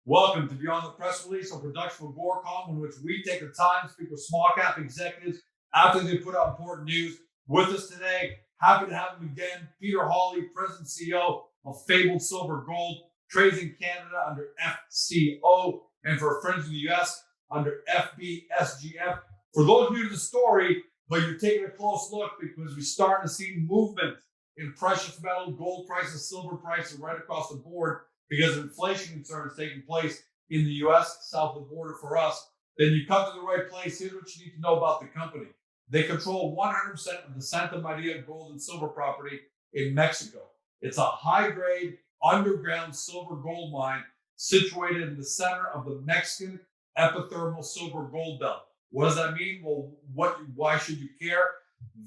Welcome to Beyond the Press Release, a production of Agoracom, in which we take the time to speak with small cap executives after they put out important news. With us today, happy to have him again, Peter Hawley, President and CEO of Fabled Silver Gold, trades in Canada under FCO, and for friends in the US under FBSGF. For those new to the story, but you're taking a close look because we're starting to see movement in precious metal, gold prices, silver prices right across the board because of inflation concerns taking place in the US, south of the border for us. Then you come to the right place. Here's what you need to know about the company. They control 100% of the Santa Maria gold and silver property in Mexico. It's a high-grade underground silver gold mine situated in the center of the Mexican epithermal silver gold belt. What does that mean? Well, why should you care?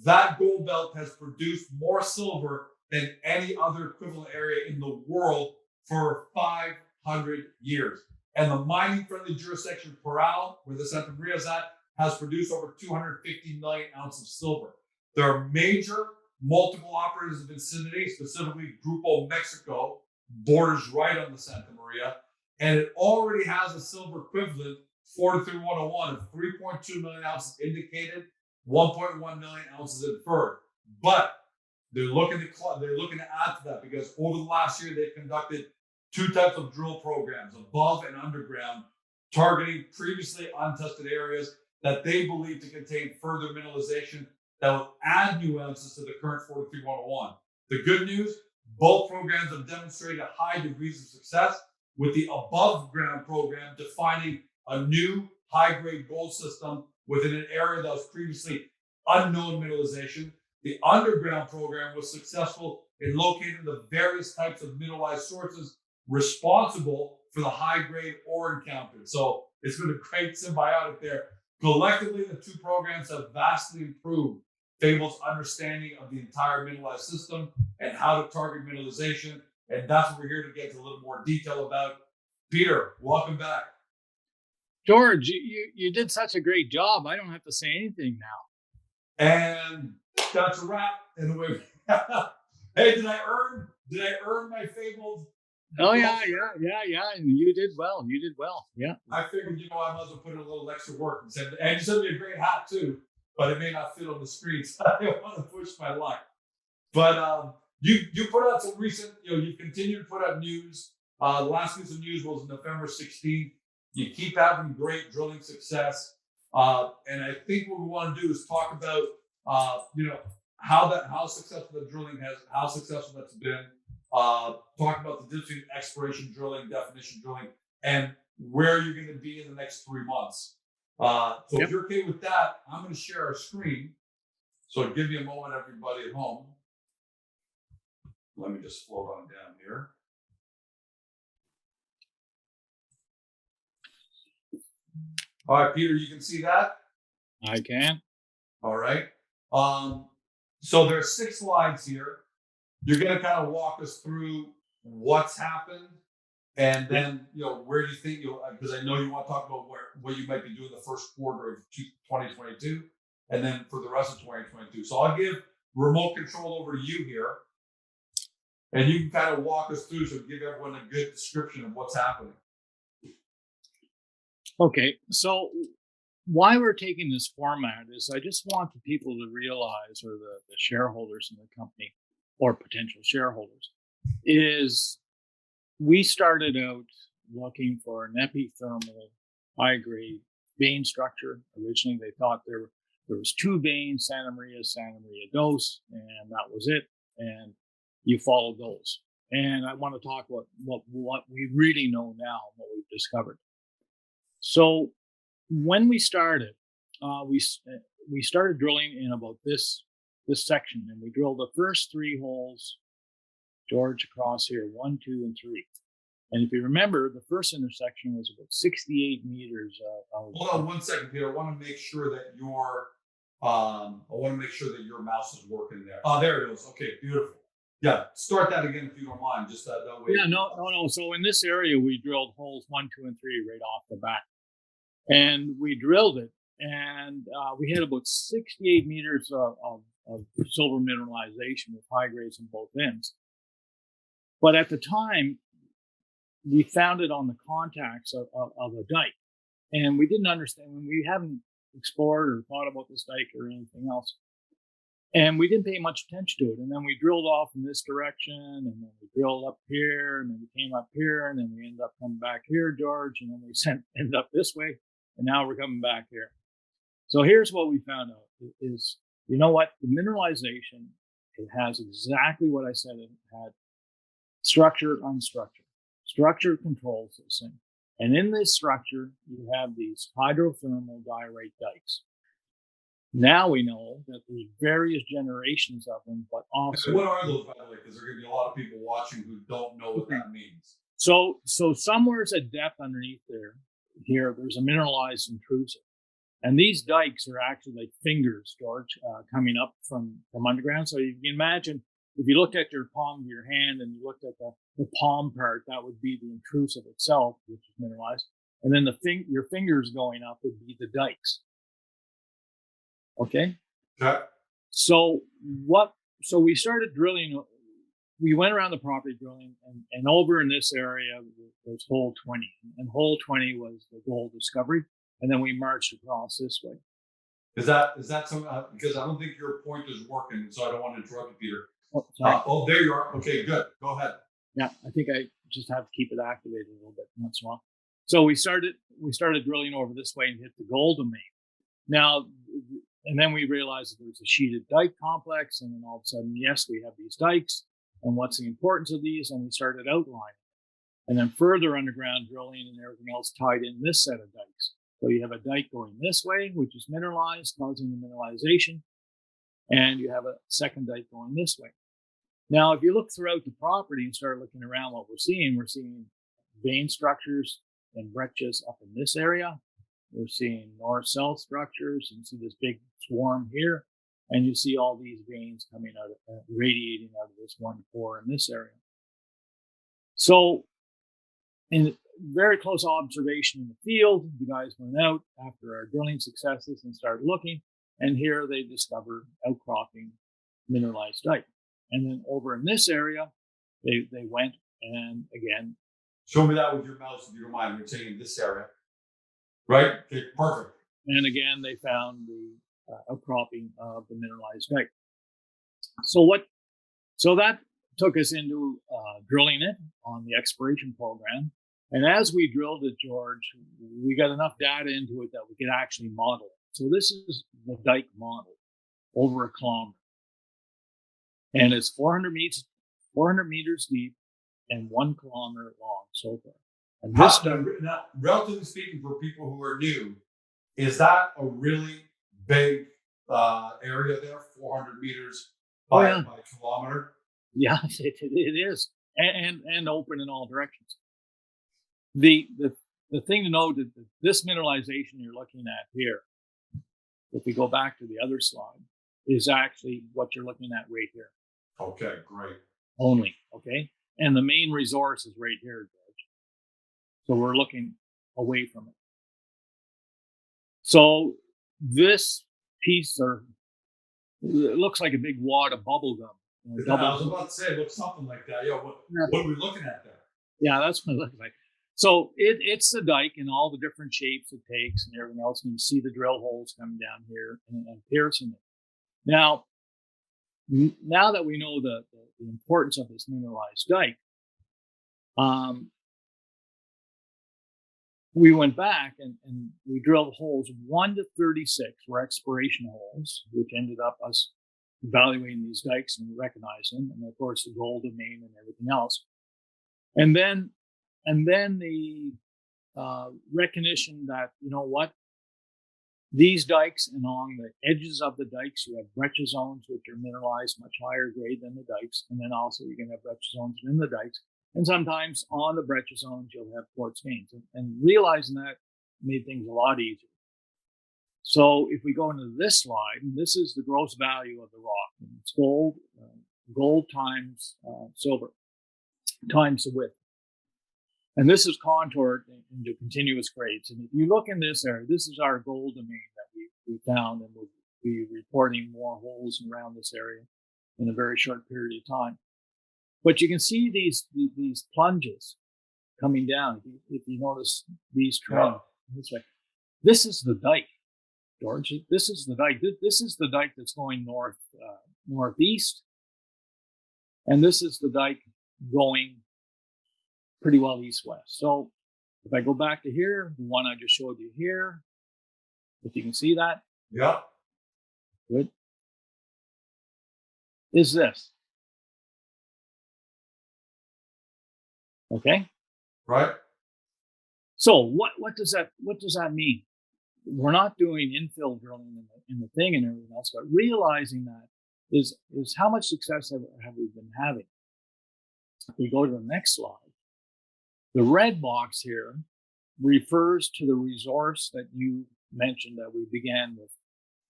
That gold belt has produced more silver than any other equivalent area in the world for 500 years. And the mining-friendly jurisdiction of Parral, where the Santa Maria is at, has produced over 250 million ounces of silver. There are major multiple operators in the vicinity, specifically Grupo Mexico, borders right on the Santa Maria, and it already has a silver equivalent, 43101, of 3.2 million ounces indicated, 1.1 million ounces inferred. But they're looking to add to that because over the last year they've conducted two types of drill programs, above and underground, targeting previously untested areas that they believe to contain further mineralization that will add new ounces to the current 43101. The good news, both programs have demonstrated high degrees of success, with the above ground program defining a new high-grade gold system within an area that was previously unknown mineralization. The underground program was successful in locating the various types of mineralized sources responsible for the high-grade ore encountered. So it's been a great symbiotic there. Collectively, the two programs have vastly improved Fabled's understanding of the entire mineralized system and how to target mineralization. And that's what we're here to get into a little more detail about. Peter, welcome back. George, you did such a great job. I don't have to say anything now. And that's a wrap. Anyway, hey, did I earn my Fabled? Oh yeah. And you did well. Yeah. I figured, I might as well put in a little extra work and you sent me a great hat too, but it may not fit on the screen, so I didn't want to push my luck. But you put out some recent, you continue to put out news. The last piece of news was November 16th. You keep having great drilling success, and I think what we want to do is talk about, how successful the drilling how successful that's been. Talk about the difference between exploration drilling, definition drilling, and where you're going to be in the next 3 months. If you're okay with that, I'm going to share our screen. So give me a moment, everybody at home. Let me just float on down here. All right, Peter, you can see that? I can. All right. So there's 6 slides here. You're going to kind of walk us through what's happened, and then where do you think because I know you want to talk about what you might be doing the first quarter of 2022, and then for the rest of 2022. So I'll give remote control over to you here, and you can kind of walk us through, so give everyone a good description of what's happening. Okay, so why we're taking this format is I just want the people to realize, or the shareholders in the company or potential shareholders, is we started out looking for an epithermal high-grade vein structure. Originally, they thought there was 2 veins, Santa Maria Dos, and that was it. And you follow those. And I want to talk about what we really know now, what we've discovered. So when we started, we started drilling in about this section, and we drilled the first 3 holes, George, across here, 1, 2, and 3. And if you remember, the first intersection was about 68 meters. Hold on 1 second, Peter. I want to make sure that your mouse is working there. Oh, there it is. Okay, beautiful. Yeah, start that again if you don't mind. Just that way. Yeah, no. So in this area, we drilled holes 1, 2, and 3 right off the bat, and we drilled it, and we had about 68 meters of silver mineralization with high grades on both ends. But at the time, we found it on the contacts of a dike. And we didn't understand, we haven't explored or thought about this dike or anything else. And we didn't pay much attention to it. And then we drilled off in this direction, and then we drilled up here, and then we came up here, and then we ended up coming back here, George, and then we ended up this way, and now we're coming back here. So here's what we found out is, you know what? The mineralization, it has exactly what I said it had: structure, unstructured. Structure controls this thing. And in this structure, you have these hydrothermal diorite dikes. Now we know that there's various generations of them, but also. And what are those, by the way? Because there are going to be a lot of people watching who don't know what that means. So somewhere's at depth underneath there's a mineralized intrusive. And these dikes are actually like fingers, George, coming up from underground. So you can imagine, if you looked at your palm of your hand and you looked at the palm part, that would be the intrusive itself, which is mineralized. And then your fingers going up would be the dikes. Okay. Okay. So we started drilling. We went around the property drilling, and over in this area was hole 20, and hole 20 was the gold discovery. And then we marched across this way. Is that some? Because I don't think your point is working, so I don't want to interrupt you, Peter. Oh, there you are. Okay, good. Go ahead. Yeah, I think I just have to keep it activated a little bit once in a while. So we started drilling over this way and hit the gold domain. Now, and then we realized that there was a sheeted dike complex, and then all of a sudden, yes, we have these dikes, and what's the importance of these? And we started outlining. And then further underground drilling and everything else tied in this set of dikes. So you have a dike going this way, which is mineralized, causing the mineralization, and you have a second dike going this way. Now, if you look throughout the property and start looking around, what we're seeing vein structures and breccias up in this area. We're seeing north-south structures. You can see this big swarm here, and you see all these veins coming out, radiating out of this one core in this area. So, in very close observation in the field, the guys went out after our drilling successes and started looking, and here they discovered outcropping mineralized dike. And then over in this area, they went and again. Show me that with your mouse, if you don't mind. We're saying in this area. Right? Okay, perfect. And again, they found the outcropping of the mineralized dike. So that took us into drilling it on the exploration program. And as we drilled it, George, we got enough data into it that we could actually model it. So this is the dike model over a kilometer. And it's 400 meters deep and 1 kilometer long so far. And this now, relatively speaking, for people who are new, is that a really big area there? 400 meters by a kilometer? Yeah, it is, and open in all directions. The thing to note is that this mineralization you're looking at here, if we go back to the other slide, is actually what you're looking at right here. Okay, great. Only, okay? And the main resource is right here, George. So we're looking away from it. So this piece, it looks like a big wad of bubble gum. I was about to say, it looks something like that. What are we looking at there? Yeah, that's what it looks like. So it's the dike and all the different shapes it takes and everything else. And you see the drill holes coming down here and piercing it. Now that we know the importance of this mineralized dike, we went back and we drilled holes 1 to 36 were exploration holes, which ended up us evaluating these dikes and recognizing them, and of course the gold domain and everything else. And then the recognition that, you know what, these dikes and along the edges of the dikes, you have breccia zones, which are mineralized much higher grade than the dikes. And then also you can have breccia zones in the dikes. And sometimes on the breccia zones, you'll have quartz veins. And realizing that made things a lot easier. So if we go into this slide, and this is the gross value of the rock. And it's gold times silver times the width. And this is contoured into continuous grades. And if you look in this area, this is our gold domain that we found, and we'll be reporting more holes around this area in a very short period of time. But you can see these plunges coming down. If you notice these trends this way, this is the dike, George. This is the dike. This is the dike that's going northeast, and this is the dike going pretty well east-west. So if I go back to here, the one I just showed you here, if you can see that, Yeah. good, is this. Okay. Right. So what does that mean? We're not doing infill drilling in the thing and everything else, but realizing that is how much success have we been having? If we go to the next slide, the red box here refers to the resource that you mentioned that we began with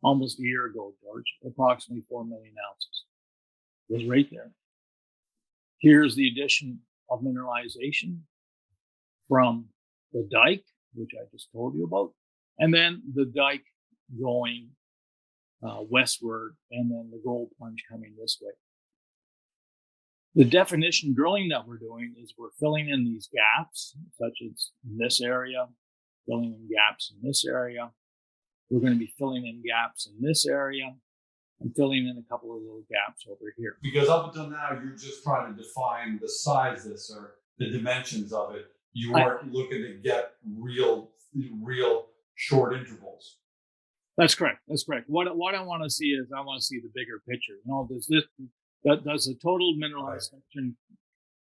almost a year ago, George, approximately 4 million ounces. It was right there. Here's the addition of mineralization from the dike, which I just told you about, and then the dike going westward, and then the gold plunge coming this way. The definition drilling that we're doing is we're filling in these gaps, such as in this area, filling in gaps in this area. We're going to be filling in gaps in this area and filling in a couple of little gaps over here. Because up until now, you're just trying to define the size of this or the dimensions of it. You weren't looking to get real short intervals. That's correct. That's correct. What I want to see is I want to see the bigger picture. Does the total mineralized section,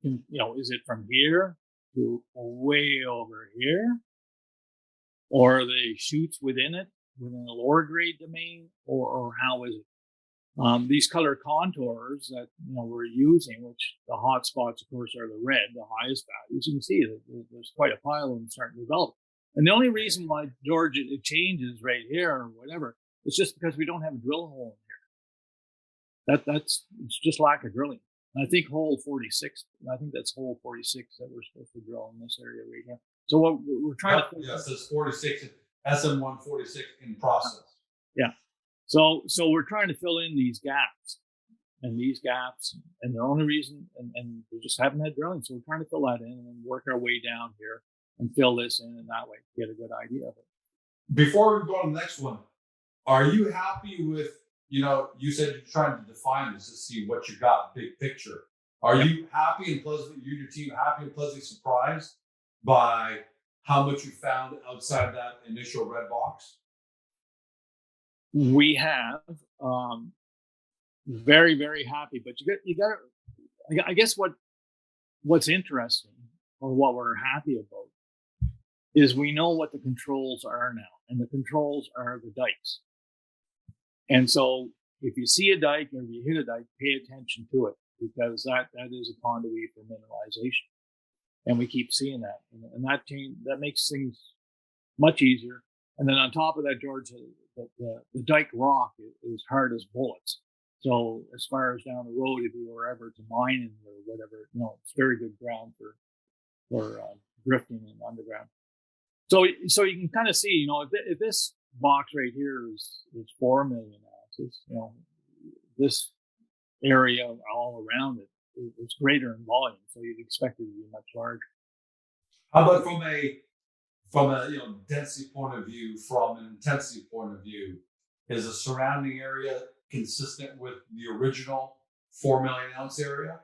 is it from here to way over here? Or are they shoots within it, within a lower grade domain, or how is it? These color contours that we're using, which the hot spots, of course, are the red, the highest values. You can see that there's quite a pile of them starting to develop. And the only reason why, George, it changes right here or whatever, is just because we don't have a drill hole in here. It's just lack of drilling. And I think hole 46. I think that's hole 46 that we're supposed to drill in this area right here. So what we're trying to. Yes, it's 46, SM146 in process. Yeah. So we're trying to fill in these gaps, and the only reason, and we just haven't had drilling, so we're trying to fill that in and then work our way down here and fill this in, and that way get a good idea of it. Before we go to the next one, are you happy with, you said you're trying to define this to see what you got, big picture. Are you happy and pleasantly, you and your team happy and pleasantly surprised by how much you found outside that initial red box? We have very, very happy, but you got. I guess what's interesting, or what we're happy about, is we know what the controls are now, and the controls are the dikes. And so, if you see a dike or you hit a dike, pay attention to it, because that is a conduit for mineralization, and we keep seeing that, and that makes things much easier. And then on top of that, George, the dike rock is hard as bullets. So as far as down the road, if you were ever to mine it or whatever, it's very good ground for drifting in underground. So you can kind of see, if this box right here is 4 million ounces, this area all around it is greater in volume, so you'd expect it to be much larger. How about from a density point of view, from an intensity point of view, is the surrounding area consistent with the original 4 million ounce area?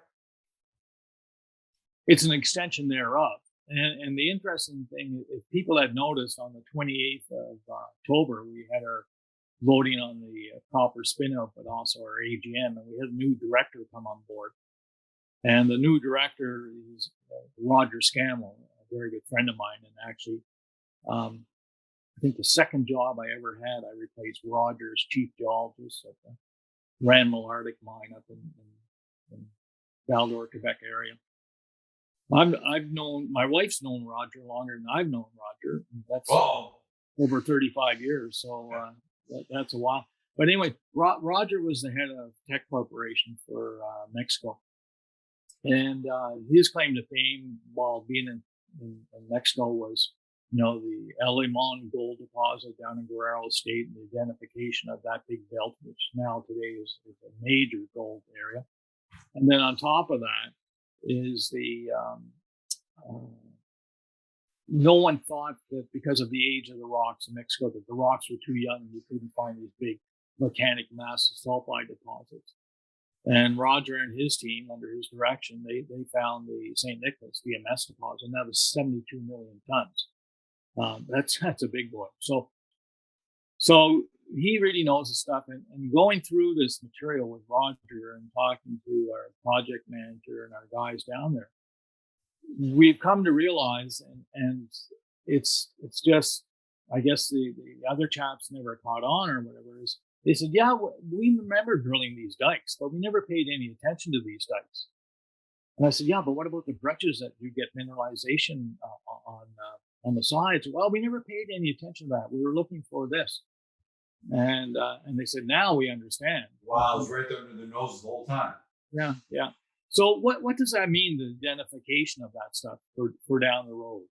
It's an extension thereof. And the interesting thing, if people had noticed, on the 28th of October, we had our voting on the copper spin-out, but also our AGM, and we had a new director come on board. And the new director is Roger Scammell, a very good friend of mine, and actually, I think the second job I ever had, I replaced Roger as chief geologist at the Rand Malartic mine up in Val-d'Or, Quebec area. My wife's known Roger longer than I've known Roger. That's over 35 years, so that's a while. But anyway, Roger was the head of Teck Corporation for Mexico, and his claim to fame while being in Mexico was, the El Limon gold deposit down in Guerrero State and the identification of that big belt, which now today is a major gold area. And then on top of that is the no one thought that because of the age of the rocks in Mexico, that the rocks were too young and you couldn't find these big volcanic massive sulfide deposits. And Roger and his team, under his direction, they found the St. Nicholas VMS deposit, and that was 72 million tons. That's a big boy. So he really knows the stuff. And going through this material with Roger and talking to our project manager and our guys down there, we've come to realize, and it's just, I guess the other chaps never caught on or whatever, is they said, yeah, we remember drilling these dikes, but we never paid any attention to these dikes. And I said, yeah, but what about the breccias that you get mineralization on the sides? Well, we never paid any attention to that. We were looking for this. And they said, now we understand. Wow, it was right there under their noses the whole time. Yeah, yeah. So what does that mean, the identification of that stuff for down the road?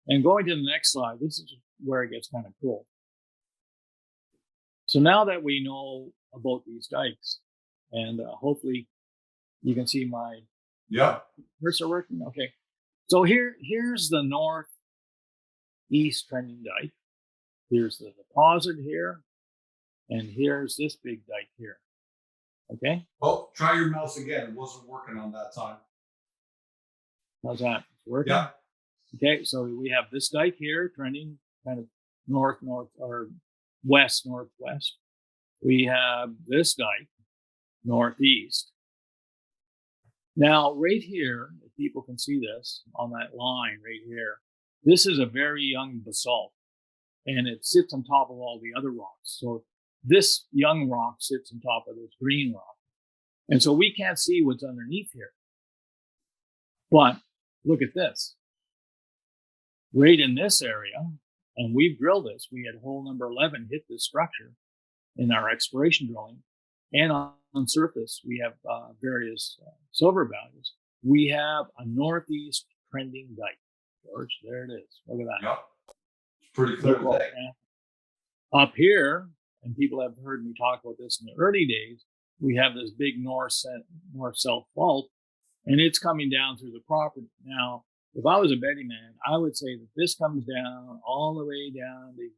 And going to the next slide, this is where it gets kind of cool. So now that we know about these dikes, and hopefully you can see my cursor working. Okay. So here's the northeast trending dike. Here's the deposit here. And here's this big dike here. Okay. Oh, try your mouse again. It wasn't working on that time. How's that? It's working? Yeah. Okay. So we have this dike here trending kind of north or west northwest. We have this dike northeast. Now, right here, if people can see this on that line right here, this is a very young basalt, and it sits on top of all the other rocks. So this young rock sits on top of this green rock. And so we can't see what's underneath here. But look at this. Right in this area, and we've drilled this, we had hole number 11 hit this structure in our exploration drilling. And on surface, we have various silver values. We have a northeast trending dike. George, there it is. Look at that. Yep. It's pretty clear today. Up here, and people have heard me talk about this in the early days, we have this big north-south fault, and it's coming down through the property. Now, if I was a betting man, I would say that this comes down all the way down to here,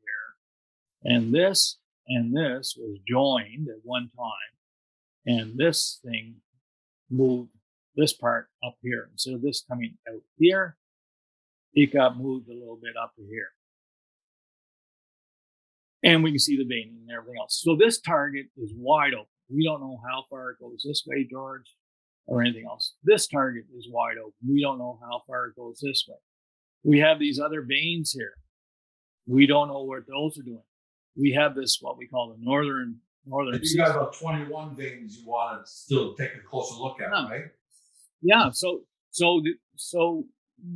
and this was joined at one time, and this thing moved this part up here. Instead of this coming out here, it got moved a little bit up to here. And we can see the veining and everything else. So this target is wide open. We don't know how far it goes this way, George, or anything else. This target is wide open. We don't know how far it goes this way. We have these other veins here. We don't know what those are doing. We have this, what we call the northern. You got about 21 veins you want to still take a closer look at, right? Yeah. So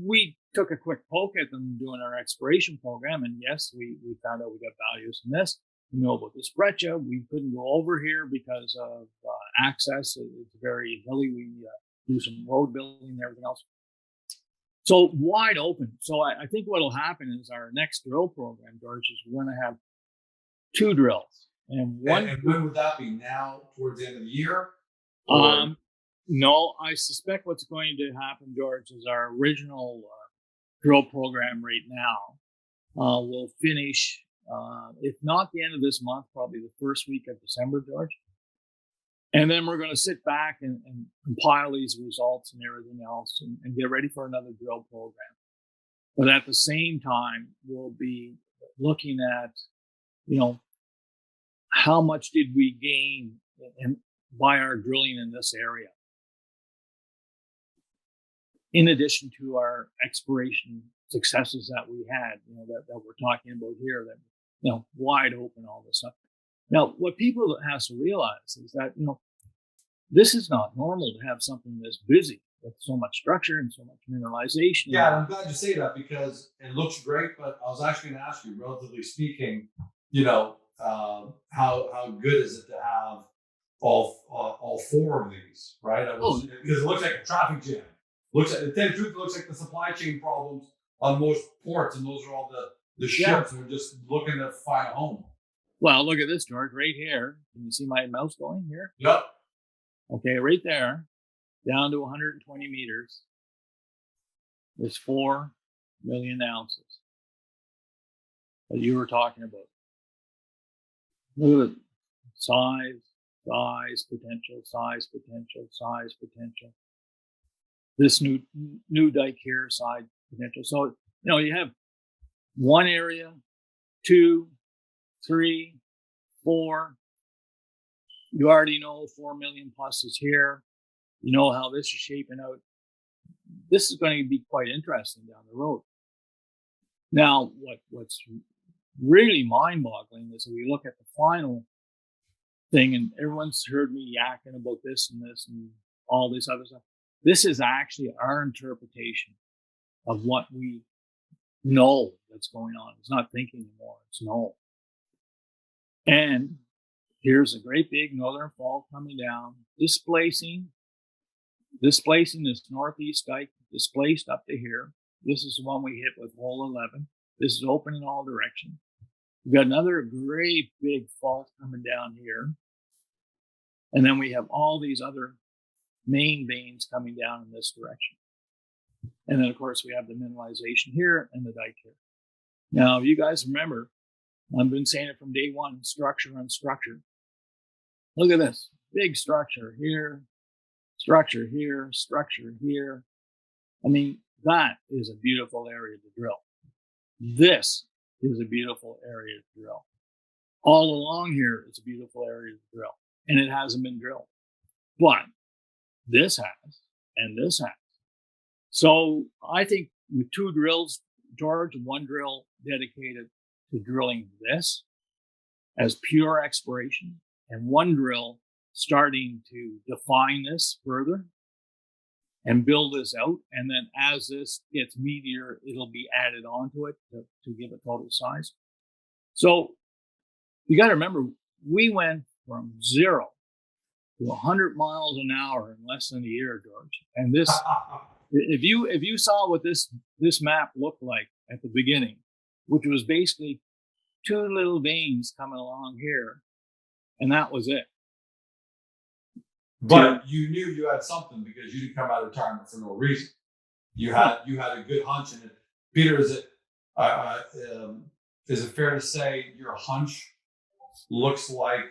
we took a quick poke at them doing our exploration program, and yes, we found out we got values in this. We know about this breccia. We couldn't go over here because of access. It's very hilly. We do some road building and everything else. So wide open. So I think what will happen is our next drill program, George, is we're going to have 2 drills. And when would that be? Now, towards the end of the year? No, I suspect what's going to happen, George, is our original drill program right now will finish, if not the end of this month, probably the first week of December, George. And then we're going to sit back and compile these results and everything else and get ready for another drill program. But at the same time, we'll be looking at, how much did we gain by our drilling in this area? In addition to our exploration successes that we had, that we're talking about here, that, wide open, all this stuff. Now, what people has to realize is that, this is not normal to have something this busy with so much structure and so much mineralization. Yeah, I'm glad you say that because it looks great, but I was actually going to ask you, relatively speaking, how good is it to have all 4 of these, right? Because it looks like a traffic jam. To tell you the truth, it looks like the supply chain problems on most ports, and those are all the ships who are just looking to find a home. Well, look at this, George, right here. Can you see my mouse going here? Yep. Okay, right there, down to 120 meters. There's 4 million ounces that you were talking about. Look at the size potential, size potential, size potential. This new dike here, size potential. So, you have one area, 2, 3, 4. You already know 4 million plus is here. You know how this is shaping out. This is going to be quite interesting down the road. Now, what's really mind-boggling is we look at the final thing, and everyone's heard me yakking about this and all this other stuff. This is actually our interpretation of what we know that's going on. It's not thinking anymore, it's know. And here's a great big northern fault coming down, displacing this northeast dike, displaced up to here. This is the one we hit with hole 11. This is open in all directions. We've got another great big fault coming down here. And then we have all these other main veins coming down in this direction. And then, of course, we have the mineralization here and the dike here. Now, if you guys remember, I've been saying it from day one, structure on structure. Look at this, big structure here, structure here, structure here. I mean, that is a beautiful area to drill. This is a beautiful area to drill. All along here, it's a beautiful area to drill. And it hasn't been drilled. But this has, and this has. So I think with 2 drills, George, 1 drill dedicated to drilling this as pure exploration, and 1 drill starting to define this further and build this out. And then as this gets meatier, it'll be added onto it to give it total size. So you got to remember, we went from 0 to 100 miles an hour in less than a year, George. And this, if you saw what this map looked like at the beginning, which was basically 2 little veins coming along here, and that was it. But you knew you had something because you didn't come out of retirement for no reason. You had a good hunch in it. Peter, is it fair to say your hunch looks like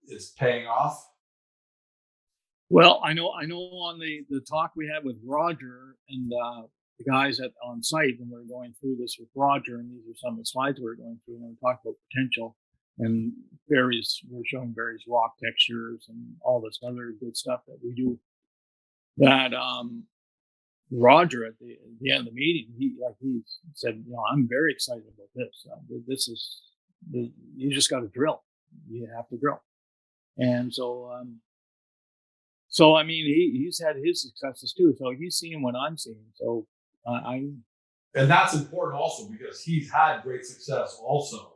it's paying off? Well, I know on the talk we had with Roger and the guys on site, when we were going through this with Roger, and these are some of the slides we were going through when we talked about potential, and we're showing various rock textures and all this other good stuff that we do. That Roger at the end of the meeting, he said, I'm very excited about this. This is you just got to drill. You have to drill. And so I mean, he's had his successes too. So he's seeing what I'm seeing. So and that's important also because he's had great success also.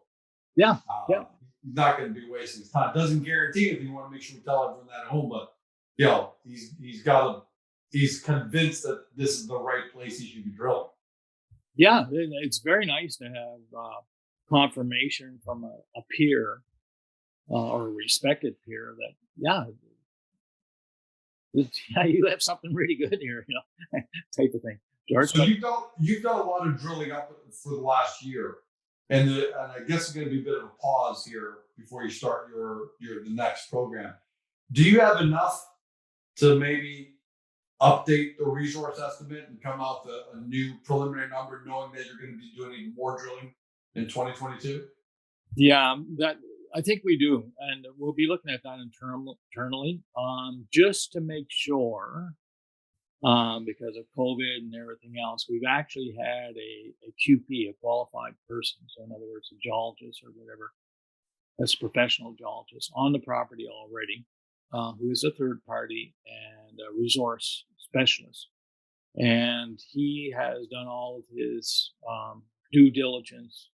Yeah. He's not going to be wasting his time. Doesn't guarantee it. You want to make sure we tell everyone that at home, but he's convinced that this is the right place he should be drilling. Yeah, it's very nice to have confirmation from a peer or a respected peer that you have something really good here, type of thing. George, so you've done a lot of drilling up for the last year, and I guess it's going to be a bit of a pause here before you start the next program. Do you have enough to maybe update the resource estimate and come out with a new preliminary number, knowing that you're going to be doing more drilling in 2022? Yeah, that I think we do, and we'll be looking at that internally, just to make sure. Because of COVID and everything else, we've actually had a QP, a qualified person. So in other words, a geologist or whatever, that's a professional geologist on the property already, who is a third party and a resource specialist. And he has done all of his due diligence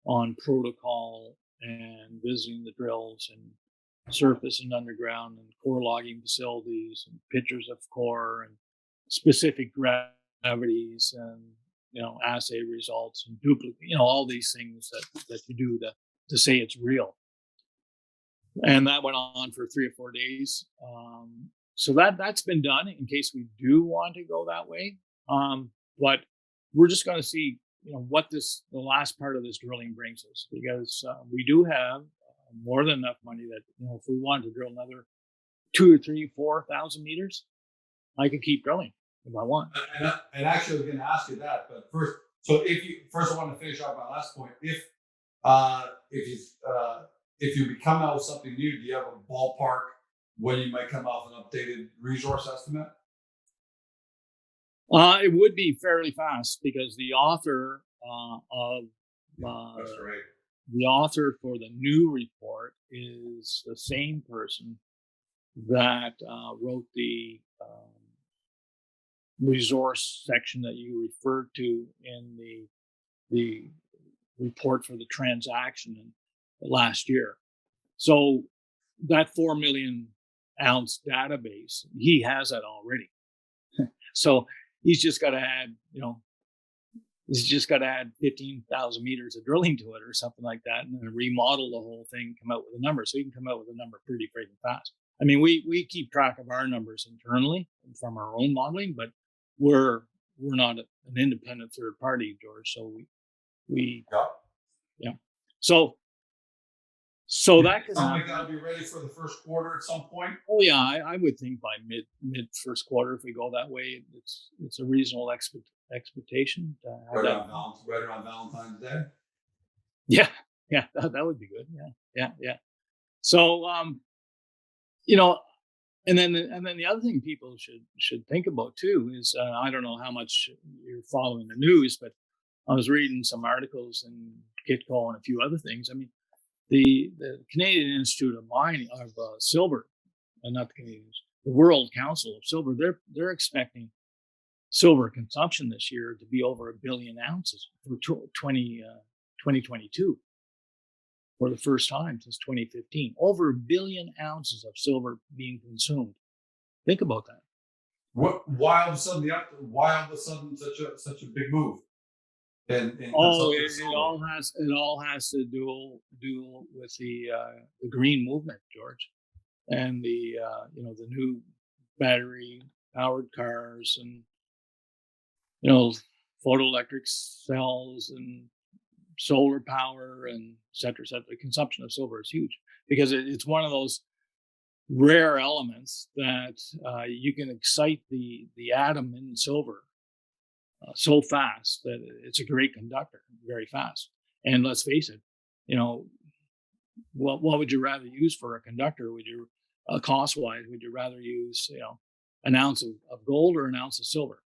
on protocol and visiting the drills and surface and underground and core logging facilities and pictures of core and specific gravities and assay results and duplicate, all these things that you do to say it's real. And that went on for 3 or 4 days. So that's been done in case we do want to go that way. But we're just going to see, what the last part of this drilling brings us, because we do have more than enough money that, if we want to drill another 2 or 3, 4,000 meters, I could keep drilling if I want. And actually, I was going to ask you that, but first, so I want to finish off my last point. If you become out with something new, do you have a ballpark when you might come out with an updated resource estimate? It would be fairly fast, because the author of That's right. the author for the new report is the same person that wrote the resource section that you referred to in the report for the transaction last year. So that 4 million ounce database, he has that already. So he's just got to add, he's just got to add 15,000 meters of drilling to it or something like that, and then remodel the whole thing, come out with a number. So he can come out with a number pretty freaking fast. I mean, we keep track of our numbers internally from our own modeling, but we're not an independent third party, George. So we Yeah. So that could something like that will be ready for the first quarter at some point. Oh yeah, I would think by mid first quarter, if we go that way, it's a reasonable expectation to have right around Valentine's Day. Yeah, that would be good. Yeah. So and then the other thing people should think about too is, I don't know how much you're following the news, but I was reading some articles in Kitco and a few other things. I mean, the Canadian Institute of Mining of Silver, not the Canadians, the World Council of Silver, they're expecting silver consumption this year to be over 1 billion ounces for 2022, for the first time since 2015. Over 1 billion ounces of silver being consumed. Think about that. Why all of a sudden such a big move? It all has to do with the green movement, George, and the the new battery powered cars, and photoelectric cells and solar power, and et cetera, et cetera. The consumption of silver is huge, because it's one of those rare elements that you can excite the atom in silver so fast that it's a great conductor, very fast. And let's face it, what would you rather use for a conductor? Would you, cost wise, would you rather use an ounce of gold or an ounce of silver?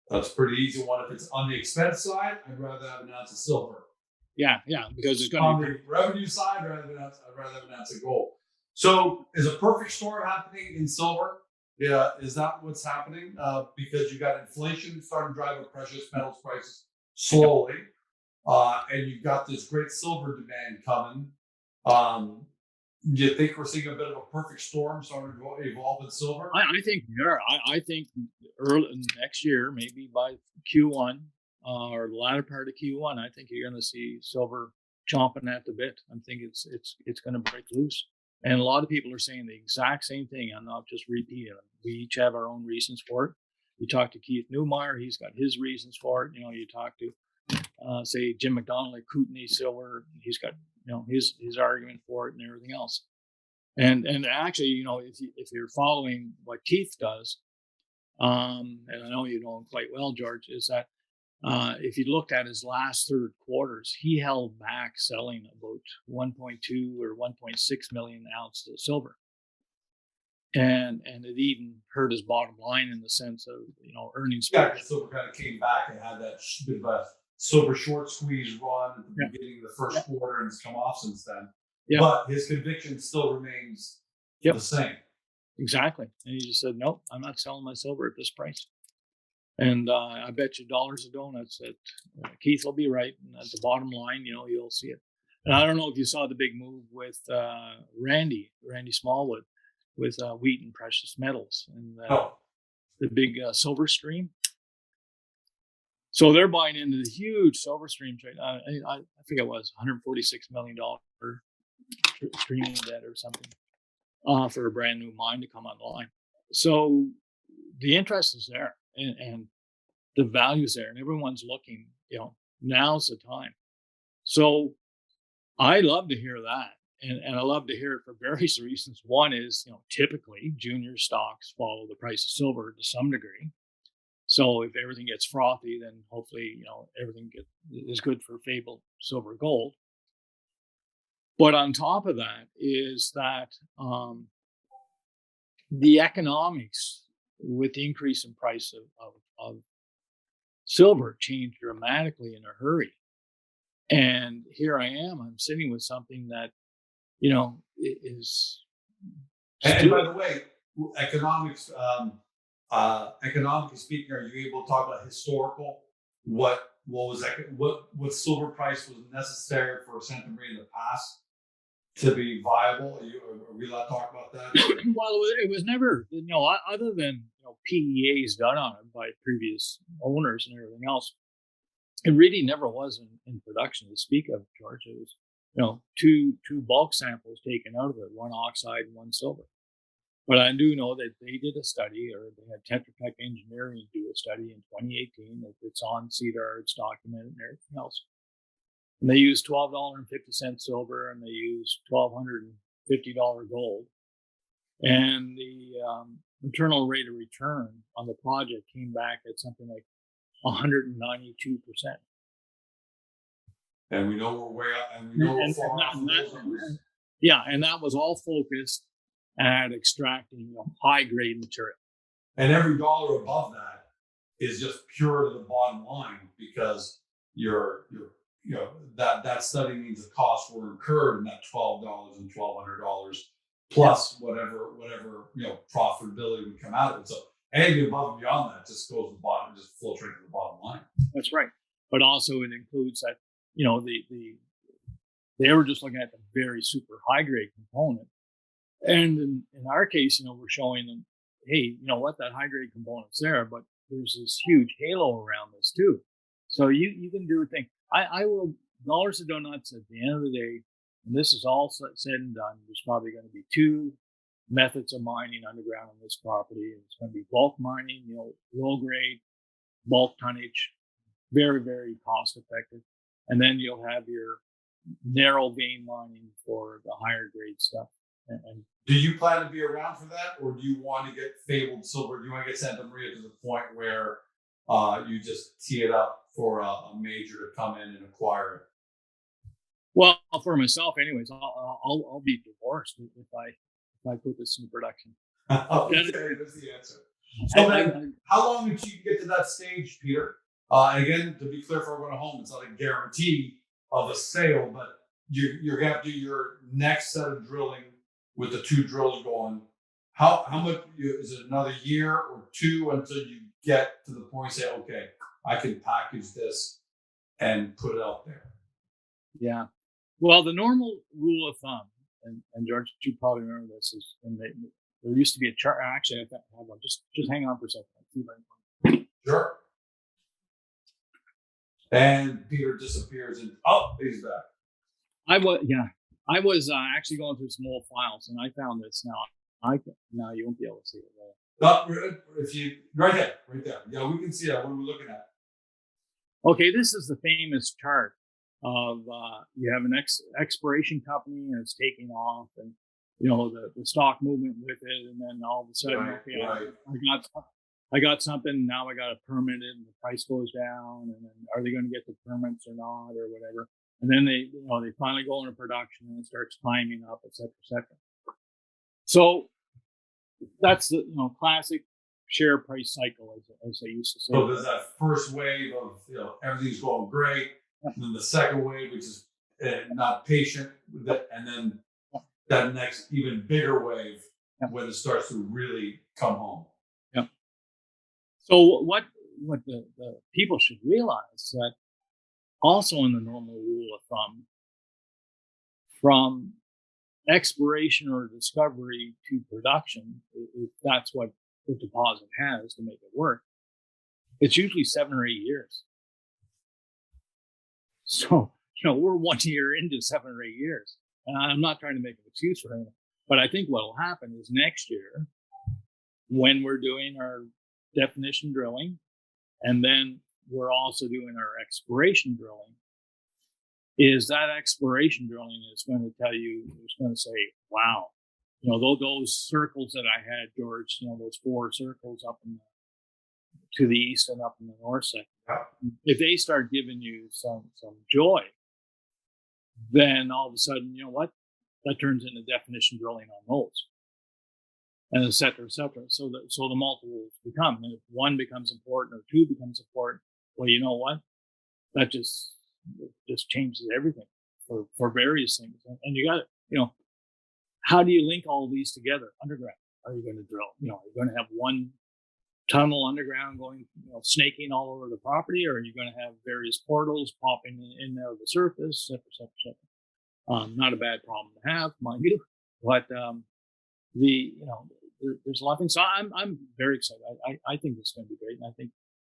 That's a pretty easy one. If it's on the expense side, I'd rather have an ounce of silver. Yeah, because it's going on the revenue side, I'd rather have an ounce of gold. So, is a perfect storm happening in silver? Yeah, is that what's happening? Because you got inflation starting to drive up precious metals prices slowly, and you've got this great silver demand coming. Do you think we're seeing a bit of a perfect storm starting to evolve in silver? I think we are. I think early next year, maybe by Q1 or the latter part of Q1, I think you're going to see silver chomping at the bit. I think it's going to break loose. And a lot of people are saying the exact same thing. I'm not just repeating them. We each have our own reasons for it. You talk to Keith Neumeyer, he's got his reasons for it. You talk to, say, Jim McDonald at Kootenay Silver, he's got his argument for it and everything else. And actually, if you're following what Keith does, and I know you know him quite well, George, is that if you looked at his last third quarters, he held back selling about 1.2 or 1.6 million ounces of silver, and it even hurt his bottom line in the sense of earnings. Yeah, because silver kind of came back and had that bit of a silver short squeeze run at the beginning of the first quarter, and it's come off since then. Yeah. But his conviction still remains the same. Exactly, and he just said, "Nope, I'm not selling my silver at this price." And I bet you dollars of donuts that Keith will be right. And at the bottom line, you'll see it. And I don't know if you saw the big move with Randy Smallwood, with Wheaton Precious Metals, and the big silver stream. So they're buying into the huge silver stream trade. I think it was $146 million streaming debt or something for a brand new mine to come online. So the interest is there. And the values there, and everyone's looking. Now's the time. So I love to hear that. And I love to hear it for various reasons. One is, typically junior stocks follow the price of silver to some degree. So if everything gets frothy, then hopefully, everything is good for Fable Silver Gold. But on top of that is that the economics with the increase in price of silver changed dramatically in a hurry. And here I am, I'm sitting with something that, is. And by the way, economics, economically speaking, are you able to talk about historical? What was that? What silver price was necessary for Santa Maria in the past to be viable? Are we allowed to talk about that? Well, it was never, other than PEAs done on it by previous owners and everything else. It really never was in production to speak of, George. It was, two bulk samples taken out of it, one oxide and one silver. But I do know that they did a study, or they had Tetra Tech Engineering do a study in 2018. It's on CEDAR, it's documented and everything else. And they used $12.50 silver, and they used $1,250 gold. And the internal rate of return on the project came back at something like 192%. And we know we're way up, and we know we're far off from those numbers. Yeah, and that was all focused at extracting high grade material. And every dollar above that is just pure to the bottom line, because that study means the costs were incurred in that $12 and $1,200 plus whatever profitability would come out of it. So anything above and beyond that just goes to the bottom, just flows right to the bottom line. That's right. But also it includes that, they were just looking at the very super high grade component. And in our case, we're showing them, hey, you know what, that high grade component's there, but there's this huge halo around this too. So you can do a thing. I will, dollars to donuts at the end of the day, and this is all said and done, there's probably going to be two methods of mining underground on this property. It's going to be bulk mining, low grade, bulk tonnage, very, very cost effective. And then you'll have your narrow vein mining for the higher grade stuff. And do you plan to be around for that, or do you want to get Fabled Silver? Do you want to get Santa Maria to the point where you just tee it up for a major to come in and acquire it? Well, for myself, anyways, I'll be divorced if I put this into production. Okay, that's the answer. So then, how long until you get to that stage, Peter? And again, to be clear for everyone at home, it's not a guarantee of a sale, but you're going to have to do your next set of drilling with the two drills going. How much is it? Another year or two until you get to the point say, okay, I can package this and put it out there? Yeah. Well, the normal rule of thumb, and George, you probably remember this, is, and there used to be a chart. Actually, I have one. Just hang on for a second. Sure. And Peter disappears, and he's back. I was actually going through some old files, and I found this now. Now you won't be able to see it. If you right there. Yeah, we can see that. What are we looking at? Okay, this is the famous chart of you have an exploration company, and it's taking off, and the stock movement with it, and then all of a sudden, I got something, now I got to permit it, and the price goes down, and then are they going to get the permits or not, or whatever? And then they finally go into production, and it starts climbing up, et cetera, et cetera. So that's the classic share price cycle, as they used to say. So there's that first wave of everything's going great, and then the second wave, which is not patient with it, and then that next even bigger wave when it starts to really come home. Yeah. So what the people should realize that also in the normal rule of thumb, from exploration or discovery to production, if that's what the deposit has to make it work, it's usually 7 or 8 years. So, we're 1 year into 7 or 8 years. And I'm not trying to make an excuse for anything, but I think what will happen is next year, when we're doing our definition drilling, And then we're also doing our exploration drilling. Is that exploration drilling is going to tell you, it's going to say, wow, those circles that I had, George, those 4 circles up to the east and up in the north side. Yeah. If they start giving you some joy, then all of a sudden, you know what? That turns into definition drilling on those, and et cetera, et cetera. So the multiples become, and if 1 becomes important or 2 becomes important, well, you know what? That just changes everything for various things. And you got to, how do you link all these together underground? Are you going to drill? Are you going to have 1 tunnel underground going, snaking all over the property, or are you going to have various portals popping in and out of the surface, et cetera, et cetera? Not a bad problem to have, mind you, but there's a lot of things. So I'm very excited. I think it's going to be great, and I think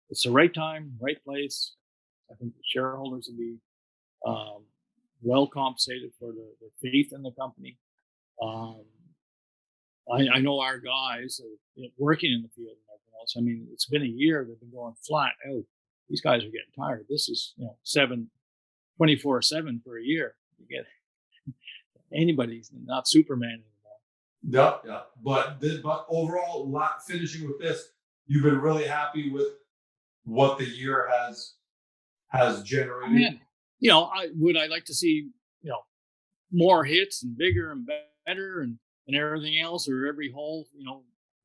it's the right time, right place. I think the shareholders will be well compensated for the faith in the company. I know our guys working in the field and everything else. I mean, it's been a year. They've been going flat out. These guys are getting tired. This is 24/7 for a year. You get anybody's not Superman anymore. Yeah. But overall, finishing with this, you've been really happy with what the year has generated. I like to see more hits and bigger and better and everything else, or every hole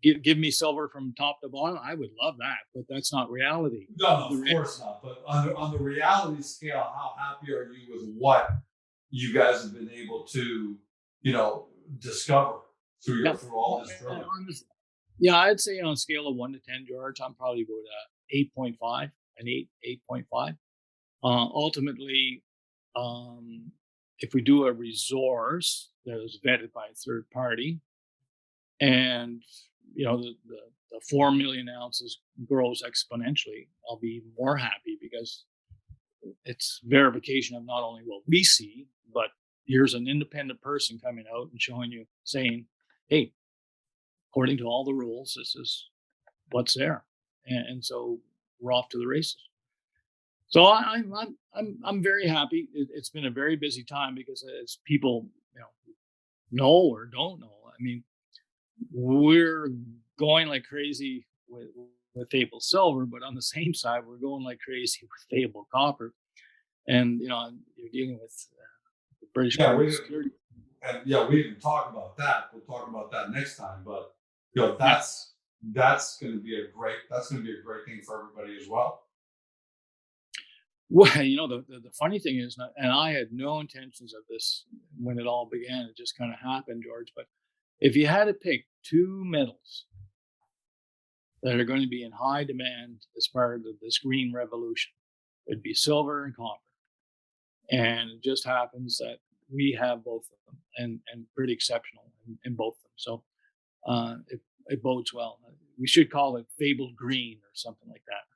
give me silver from top to bottom. I would love that, but that's not reality. No, of course not. But on the reality scale, how happy are you with what you guys have been able to discover through all this drilling? Yeah, I'd say on a scale of 1 to 10, George, I'm probably about 8.5, an 8.5. Ultimately, if we do a resource that is vetted by a third party, and the 4 million ounces grows exponentially, I'll be even more happy, because it's verification of not only what we see, but here's an independent person coming out and showing you, saying, hey, according to all the rules, this is what's there. And so we're off to the races. So I'm very happy. It's been a very busy time, because as people know or don't know, I mean, we're going like crazy with Fable Silver, but on the same side, we're going like crazy with Fable Copper, and you're dealing with the British Security. And we didn't talk about that. We'll talk about that next time. But that's going to be a great thing for everybody as well. Well, the funny thing is, and I had no intentions of this when it all began. It just kind of happened, George. But if you had to pick 2 metals that are going to be in high demand as part of this green revolution, it'd be silver and copper. And it just happens that we have both of them, and pretty exceptional in both of them. So it bodes well. We should call it Fabled Green or something like that.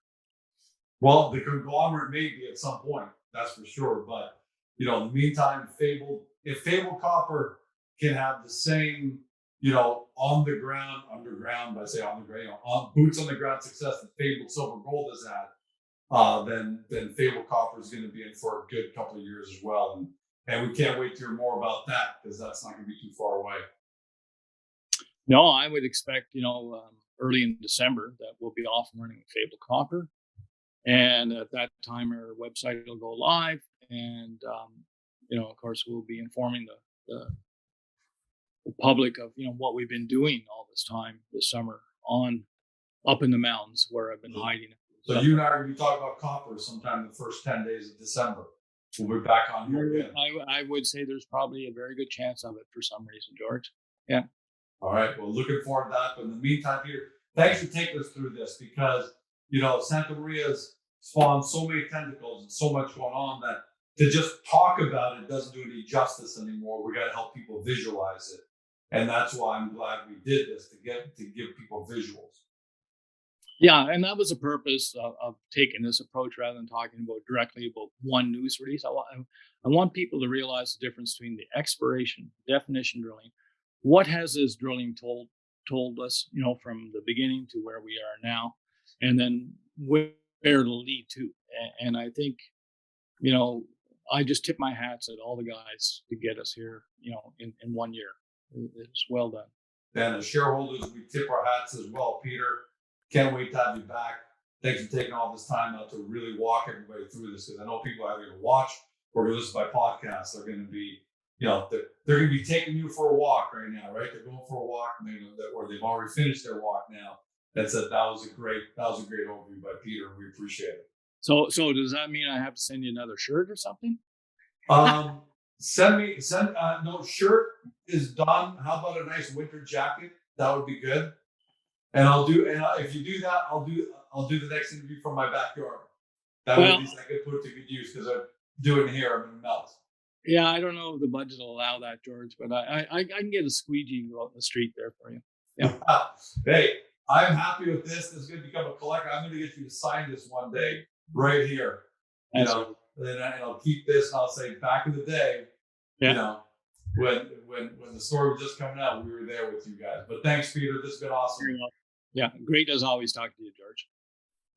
Well, the conglomerate may be at some point, that's for sure. But in the meantime, if Fable Copper can have the same, on the ground, underground, but I say on the ground, on boots on the ground success that Fable Silver Gold has had, then Fable Copper is going to be in for a good couple of years as well. And we can't wait to hear more about that, because that's not going to be too far away. No, I would expect, early in December that we'll be off and running with Fable Copper. And at that time, our website will go live. And, of course, we'll be informing the public of, what we've been doing all this time this summer up in the mountains where I've been hiding. So you and I are going to be talking about copper sometime in the first 10 days of December. We'll be back on here again. I would say there's probably a very good chance of it for some reason, George. Yeah. All right. Well, looking forward to that. But in the meantime, Peter, thanks for taking us through this, because, Santa Maria's spawned so many tentacles and so much going on that to just talk about it doesn't do any justice anymore. We got to help people visualize it. And that's why I'm glad we did this, to give people visuals. Yeah, and that was the purpose of taking this approach, rather than talking directly about one news release. I want people to realize the difference between the exploration, definition drilling. What has this drilling told us, from the beginning to where we are now, and then fair to lead too. And I think, you know, I just tip my hats at all the guys to get us here, you know, in 1 year. It's well done. And as shareholders, we tip our hats as well, Peter. Can't wait to have you back. Thanks for taking all this time out to really walk everybody through this, because I know people are either going to watch or going to listen by podcast. They're going to be, you know, they're going to be taking you for a walk right now, right? They're going for a walk, and or they've already finished their walk now. That was a great overview by Peter. We appreciate it. So does that mean I have to send you another shirt or something? No, shirt is done. How about a nice winter jacket? That would be good. And if you do that, I'll do the next interview from my backyard. That would at least I could put to good use, because I'm doing here, I'm gonna melt. Yeah, I don't know if the budget will allow that, George, but I can get a squeegee and go out in the street there for you. Yeah. Hey, I'm happy with this. This is gonna become a collector. I'm gonna get you to sign this one day right here. You know, and I'll keep this, and I'll say, back in the day, you know, when the story was just coming out, we were there with you guys. But thanks, Peter. This has been awesome. Yeah, great as always talking to you, George.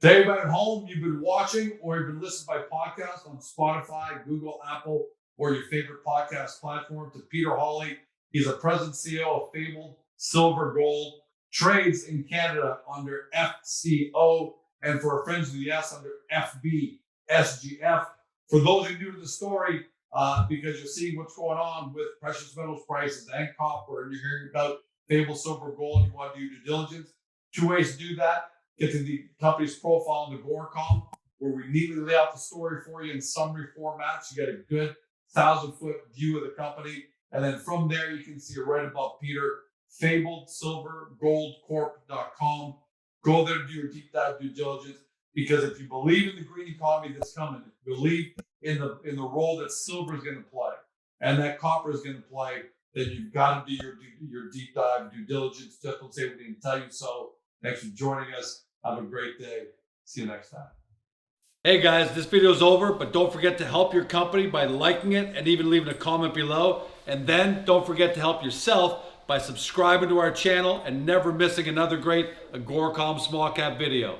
To everybody at home, you've been watching or you've been listening by podcast on Spotify, Google, Apple, or your favorite podcast platform. To Peter Hawley, he's a president CEO of Fabled Silver Gold, trades in Canada under FCO, and for our friends of the S under FB SGF. For those who are new to the story, because you're seeing what's going on with precious metals prices and copper, and you're hearing about Fabled Silver Gold, you want to do due diligence. 2 ways to do that: get to the company's profile in the Agoracom, where we neatly lay out the story for you in summary format, so you get a good 1,000-foot view of the company. And then from there, you can see right above Peter, FabledSilverGoldCorp.com. Go there to do your deep dive due diligence, because if you believe in the green economy that's coming, if you believe in the role that silver is going to play and that copper is going to play, then you've got to do your deep dive due diligence. Just don't say we didn't tell you so. Thanks for joining us. Have a great day. See you next time. Hey guys, this video is over, but don't forget to help your company by liking it and even leaving a comment below. And then don't forget to help yourself by subscribing to our channel and never missing another great Agoracom small cap video.